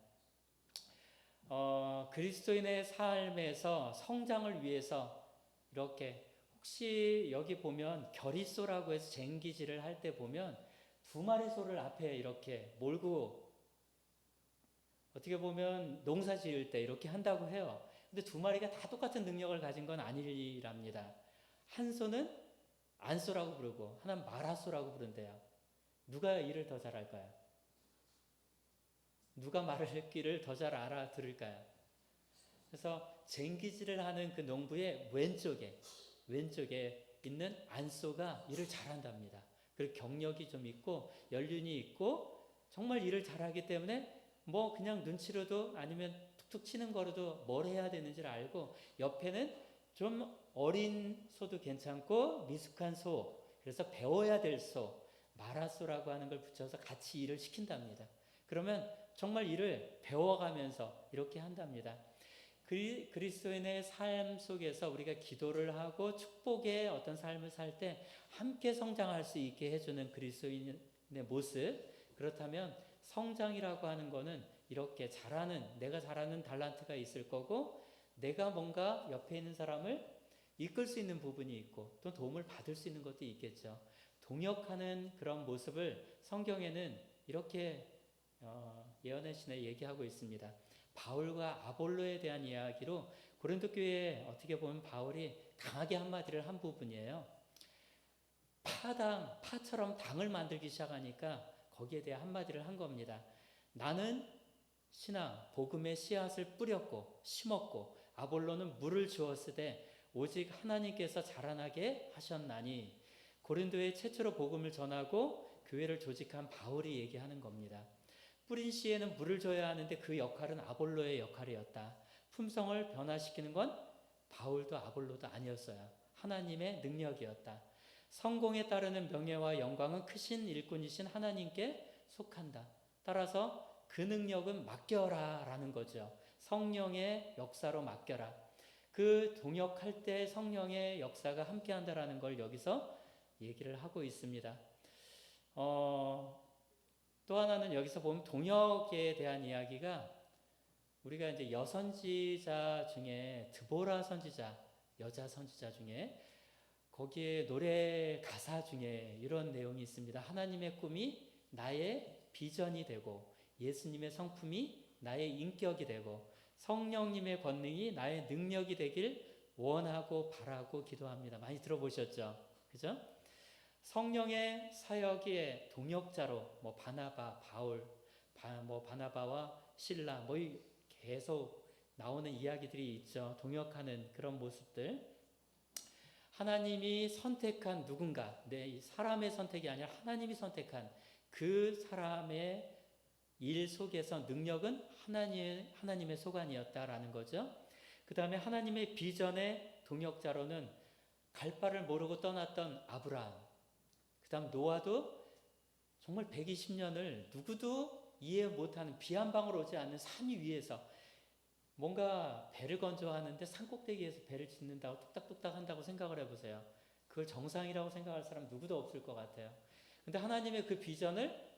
그리스도인의 삶에서 성장을 위해서 이렇게 혹시 여기 보면 결의소라고 해서 쟁기질을 할 때 보면 2마리 소를 앞에 이렇게 몰고 어떻게 보면 농사 지을 때 이렇게 한다고 해요. 근데 2마리가 다 똑같은 능력을 가진 건 아니랍니다. 한 소는 안소라고 부르고 하나는 마라소라고 부른대요. 누가 일을 더 잘할까요? 누가 말을 했기를 더 잘 알아들을까요? 그래서 쟁기질을 하는 그 농부의 왼쪽에 있는 안소가 일을 잘한답니다. 그리고 경력이 좀 있고 연륜이 있고 정말 일을 잘하기 때문에 뭐 그냥 눈치로도 아니면 툭툭 치는 거로도 뭘 해야 되는지를 알고 옆에는 좀 어린 소도 괜찮고 미숙한 소, 그래서 배워야 될 소, 마라소라고 하는 걸 붙여서 같이 일을 시킨답니다. 그러면 정말 일을 배워가면서 이렇게 한답니다. 그리스도인의 삶 속에서 우리가 기도를 하고 축복의 어떤 삶을 살 때 함께 성장할 수 있게 해주는 그리스도인의 모습, 그렇다면 성장이라고 하는 거는 이렇게 내가 잘하는 달란트가 있을 거고, 내가 뭔가 옆에 있는 사람을 이끌 수 있는 부분이 있고 또 도움을 받을 수 있는 것도 있겠죠. 동역하는 그런 모습을 성경에는 이렇게 예언의 신에 얘기하고 있습니다. 바울과 아볼로에 대한 이야기로 고린도 교회에 어떻게 보면 바울이 강하게 한마디를 한 부분이에요. 파처럼 당을 만들기 시작하니까 거기에 대해 한마디를 한 겁니다. 나는 복음의 씨앗을 뿌렸고 심었고 아볼로는 물을 주었으되 오직 하나님께서 자라나게 하셨나니. 고린도에 최초로 복음을 전하고 교회를 조직한 바울이 얘기하는 겁니다. 뿌린 씨에는 물을 줘야 하는데 그 역할은 아볼로의 역할이었다. 품성을 변화시키는 건 바울도 아볼로도 아니었어요. 하나님의 능력이었다. 성공에 따르는 명예와 영광은 크신 일꾼이신 하나님께 속한다. 따라서 그 능력은 맡겨라 라는 거죠. 성령의 역사로 맡겨라. 그 동역할 때 성령의 역사가 함께한다라는 걸 여기서 얘기를 하고 있습니다. 또 하나는 여기서 보면 동역에 대한 이야기가, 우리가 이제 여선지자 중에 드보라 선지자, 여자 선지자 중에 거기에 노래 가사 중에 이런 내용이 있습니다. 하나님의 꿈이 나의 비전이 되고 예수님의 성품이 나의 인격이 되고 성령님의 권능이 나의 능력이 되길 원하고 바라고 기도합니다. 많이 들어보셨죠? 그죠? 성령의 사역의 동역자로 바나바, 바울, 바나바와 실라 계속 나오는 이야기들이 있죠. 동역하는 그런 모습들. 하나님이 선택한 누군가, 사람의 선택이 아니라 하나님이 선택한 그 사람의 일 속에서 능력은 하나님의 소관이었다라는 거죠. 그 다음에 하나님의 비전의 동역자로는 갈 바를 모르고 떠났던 아브라함, 그 다음 노아도 정말 120년을 누구도 이해 못하는 비 한 방울 오지 않는 산 위에서 뭔가 배를 건조하는데 산꼭대기에서 배를 짓는다고 뚝딱뚝딱 한다고 생각을 해보세요. 그걸 정상이라고 생각할 사람 누구도 없을 것 같아요. 근데 하나님의 그 비전을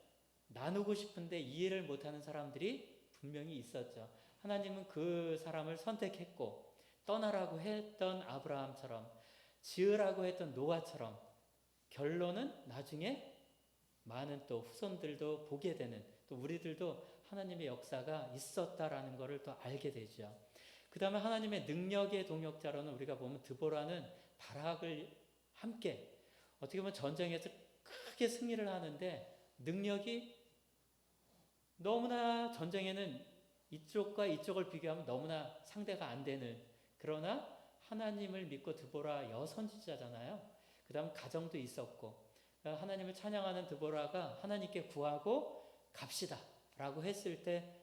나누고 싶은데 이해를 못하는 사람들이 분명히 있었죠. 하나님은 그 사람을 선택했고 떠나라고 했던 아브라함처럼, 지으라고 했던 노아처럼, 결론은 나중에 많은 또 후손들도 보게 되는, 또 우리들도 하나님의 역사가 있었다라는 것을 또 알게 되죠. 그 다음에 하나님의 능력의 동역자로는 우리가 보면 드보라는 바락을 함께 어떻게 보면 전쟁에서 크게 승리를 하는데 능력이 너무나, 전쟁에는 이쪽과 이쪽을 비교하면 너무나 상대가 안 되는, 그러나 하나님을 믿고 드보라 여선지자잖아요. 그 다음 가정도 있었고, 하나님을 찬양하는 드보라가 하나님께 구하고 갑시다 라고 했을 때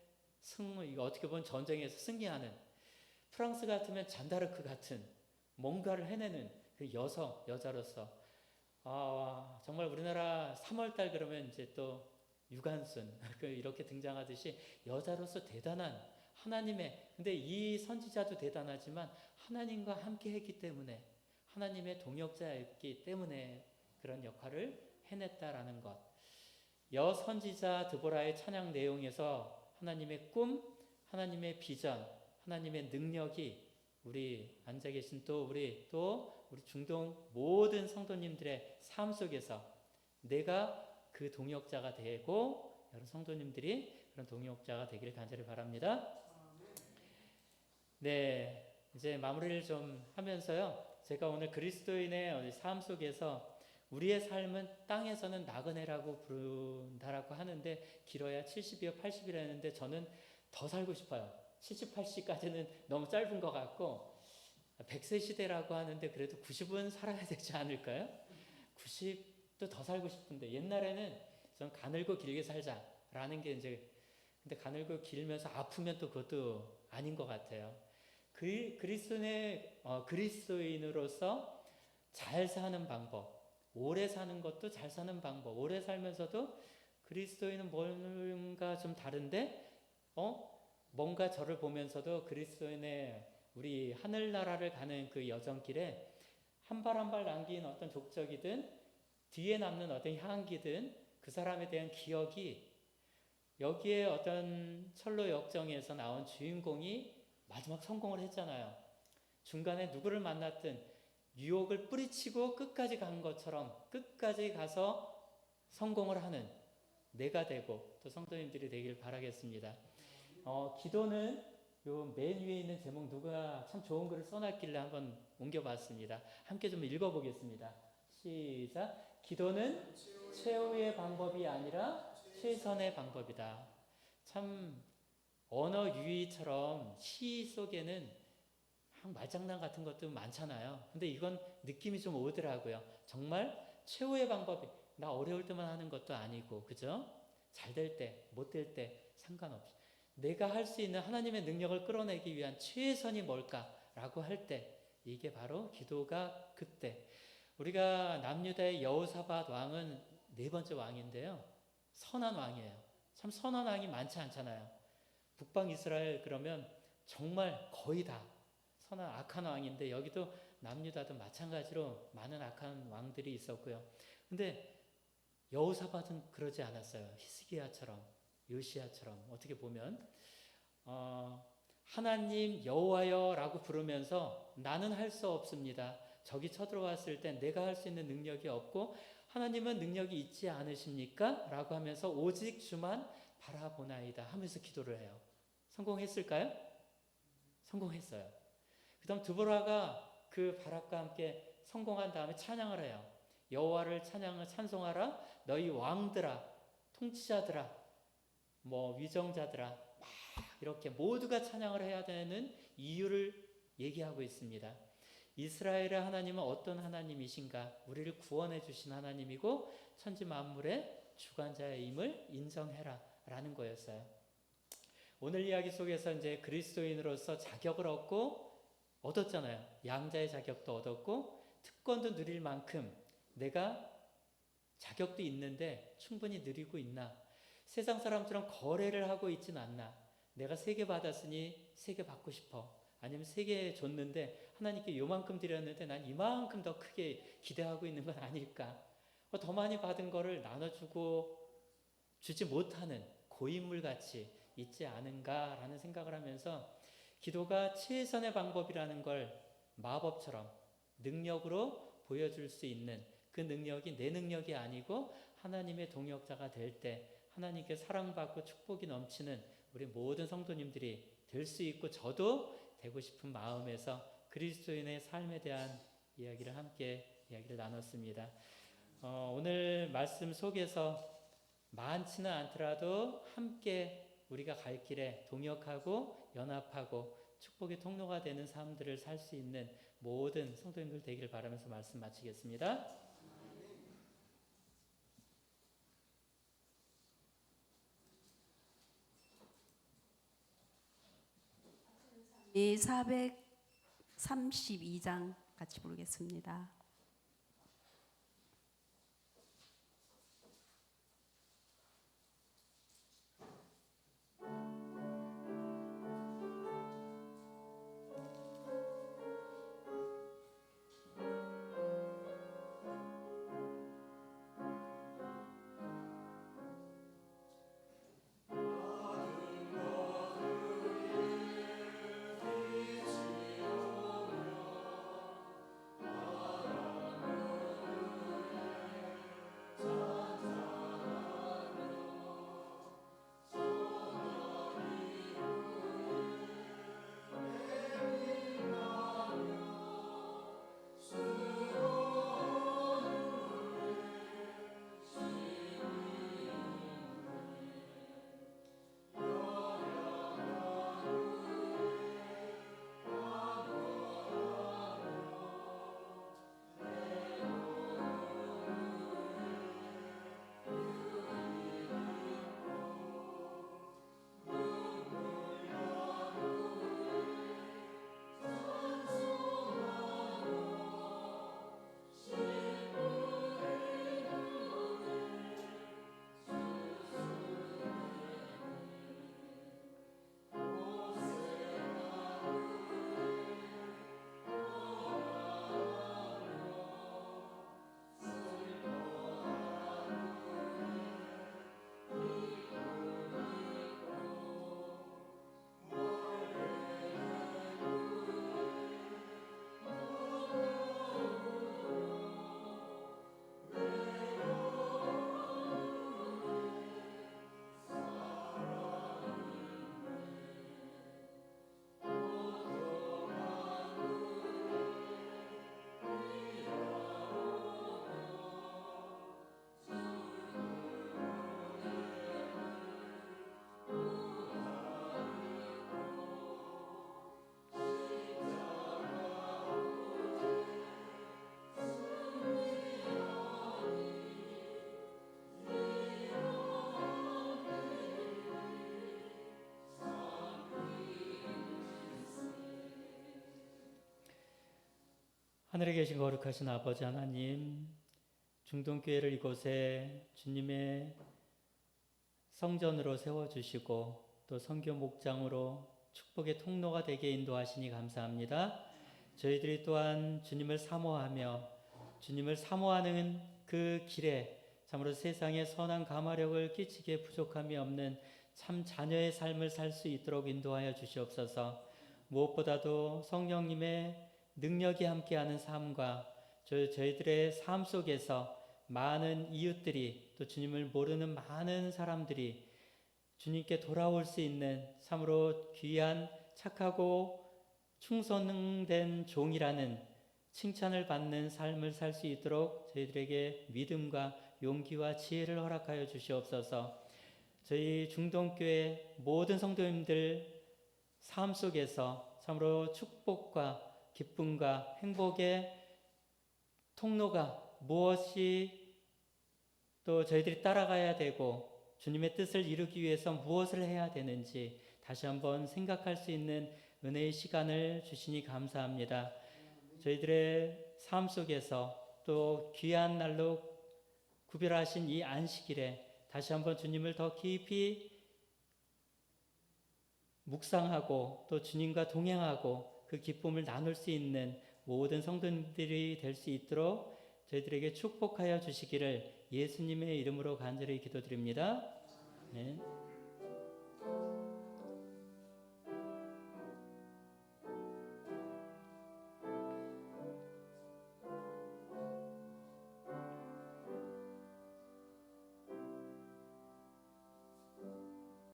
어떻게 보면 전쟁에서 승리하는, 프랑스 같으면 잔다르크 같은 뭔가를 해내는 그 여자로서, 정말 우리나라 3월달 그러면 이제 또 유관순 이렇게 등장하듯이 여자로서 대단한 근데 이 선지자도 대단하지만 하나님과 함께 했기 때문에, 하나님의 동역자였기 때문에 그런 역할을 해냈다라는 것. 여선지자 드보라의 찬양 내용에서 하나님의 꿈, 하나님의 비전, 하나님의 능력이 우리 앉아 계신 우리 중동 모든 성도님들의 삶 속에서 내가 그 동역자가 되고 여러 성도님들이 그런 동역자가 되기를 간절히 바랍니다. 네, 이제 마무리를 좀 하면서요. 제가 오늘 그리스도인의 삶 속에서 우리의 삶은 땅에서는 나그네라고 부른다라고 하는데 길어야 70이요 80이라 했는데 저는 더 살고 싶어요. 70, 80까지는 너무 짧은 것 같고 100세 시대라고 하는데 그래도 90은 살아야 되지 않을까요? 90도 더 살고 싶은데, 옛날에는 전 가늘고 길게 살자라는 게 이제 근데 가늘고 길면서 아프면 또 그것도 아닌 것 같아요. 그리스도인으로서 잘 사는 방법, 오래 사는 것도 잘 사는 방법, 오래 살면서도 그리스도인은 뭔가 좀 다른데, 뭔가 저를 보면서도 그리스도인의 우리 하늘나라를 가는 그 여정길에 한 발 한 발 남긴 어떤 족적이든 뒤에 남는 어떤 향기든 그 사람에 대한 기억이 여기에 어떤 철로 역정에서 나온 주인공이 마지막 성공을 했잖아요. 중간에 누구를 만났든 유혹을 뿌리치고 끝까지 간 것처럼 끝까지 가서 성공을 하는 내가 되고 또 성도님들이 되길 바라겠습니다. 기도는 요 맨 위에 있는 제목 누가 참 좋은 글을 써놨길래 한번 옮겨봤습니다. 함께 좀 읽어보겠습니다. 시작. 기도는 최후의 방법이 아니라 최선의 방법이다. 참 언어 유희처럼 시 속에는 말장난 같은 것도 많잖아요. 근데 이건 느낌이 좀 오더라고요. 정말 최후의 방법이 나 어려울 때만 하는 것도 아니고, 그죠? 잘 될 때, 못 될 때 상관없이 내가 할 수 있는 하나님의 능력을 끌어내기 위한 최선이 뭘까라고 할 때 이게 바로 기도가 그때 우리가 남유다의 여호사밧 왕은 네 번째 왕인데요. 선한 왕이에요. 참 선한 왕이 많지 않잖아요. 북방 이스라엘 그러면 정말 거의 다 선한 악한 왕인데 여기도 남유다도 마찬가지로 많은 악한 왕들이 있었고요. 근데 여호사밧은 그러지 않았어요. 히스기야처럼 요시야처럼 어떻게 보면 하나님 여호와여라고 부르면서 나는 할 수 없습니다. 적이 쳐들어왔을 때 내가 할 수 있는 능력이 없고 하나님은 능력이 있지 않으십니까? 라고 하면서 오직 주만 바라보나이다 하면서 기도를 해요. 성공했을까요? 성공했어요. 그 다음 드보라가 그 바락과 함께 성공한 다음에 찬양을 해요. 여호와를 찬송하라 너희 왕들아 통치자들아 위정자들아 막 이렇게 모두가 찬양을 해야 되는 이유를 얘기하고 있습니다. 이스라엘의 하나님은 어떤 하나님이신가? 우리를 구원해 주신 하나님이고 천지 만물의 주관자임을 인정해라 라는 거였어요. 오늘 이야기 속에서 이제 그리스도인으로서 자격을 얻었잖아요. 양자의 자격도 얻었고 특권도 누릴 만큼 내가 자격도 있는데 충분히 누리고 있나? 세상 사람처럼 거래를 하고 있진 않나? 내가 3개 받았으니 3개 받고 싶어. 아니면 3개 줬는데 하나님께 요만큼 드렸는데 난 이만큼 더 크게 기대하고 있는 건 아닐까? 더 많이 받은 거를 나눠주고 주지 못하는 고인물같이 있지 않은가라는 생각을 하면서 기도가 최선의 방법이라는 걸 마법처럼 능력으로 보여줄 수 있는 그 능력이 내 능력이 아니고 하나님의 동역자가 될 때 하나님께 사랑받고 축복이 넘치는 우리 모든 성도님들이 될 수 있고 저도 되고 싶은 마음에서 그리스도인의 삶에 대한 이야기를 나눴습니다. 오늘 말씀 속에서 많지는 않더라도 함께 우리가 갈 길에 동역하고 연합하고 축복의 통로가 되는 삶들을 살 수 있는 모든 성도님들 되기를 바라면서 말씀 마치겠습니다. 이 432장 같이 부르겠습니다. 하늘에 계신 거룩하신 아버지 하나님, 중동교회를 이곳에 주님의 성전으로 세워주시고 또 선교 목장으로 축복의 통로가 되게 인도하시니 감사합니다. 저희들이 또한 주님을 사모하며 주님을 사모하는 그 길에 참으로 세상에 선한 감화력을 끼치기에 부족함이 없는 참 자녀의 삶을 살 수 있도록 인도하여 주시옵소서. 무엇보다도 성령님의 능력이 함께하는 삶과 저희들의 삶 속에서 많은 이웃들이 또 주님을 모르는 많은 사람들이 주님께 돌아올 수 있는 참으로 귀한 착하고 충성된 종이라는 칭찬을 받는 삶을 살 수 있도록 저희들에게 믿음과 용기와 지혜를 허락하여 주시옵소서. 저희 중동교회 모든 성도님들 삶 속에서 참으로 축복과 기쁨과 행복의 통로가 무엇이 또 저희들이 따라가야 되고 주님의 뜻을 이루기 위해서 무엇을 해야 되는지 다시 한번 생각할 수 있는 은혜의 시간을 주시니 감사합니다. 저희들의 삶 속에서 또 귀한 날로 구별하신 이 안식일에 다시 한번 주님을 더 깊이 묵상하고 또 주님과 동행하고 그 기쁨을 나눌 수 있는 모든 성도님들이 될 수 있도록 저희들에게 축복하여 주시기를 예수님의 이름으로 간절히 기도드립니다. 네.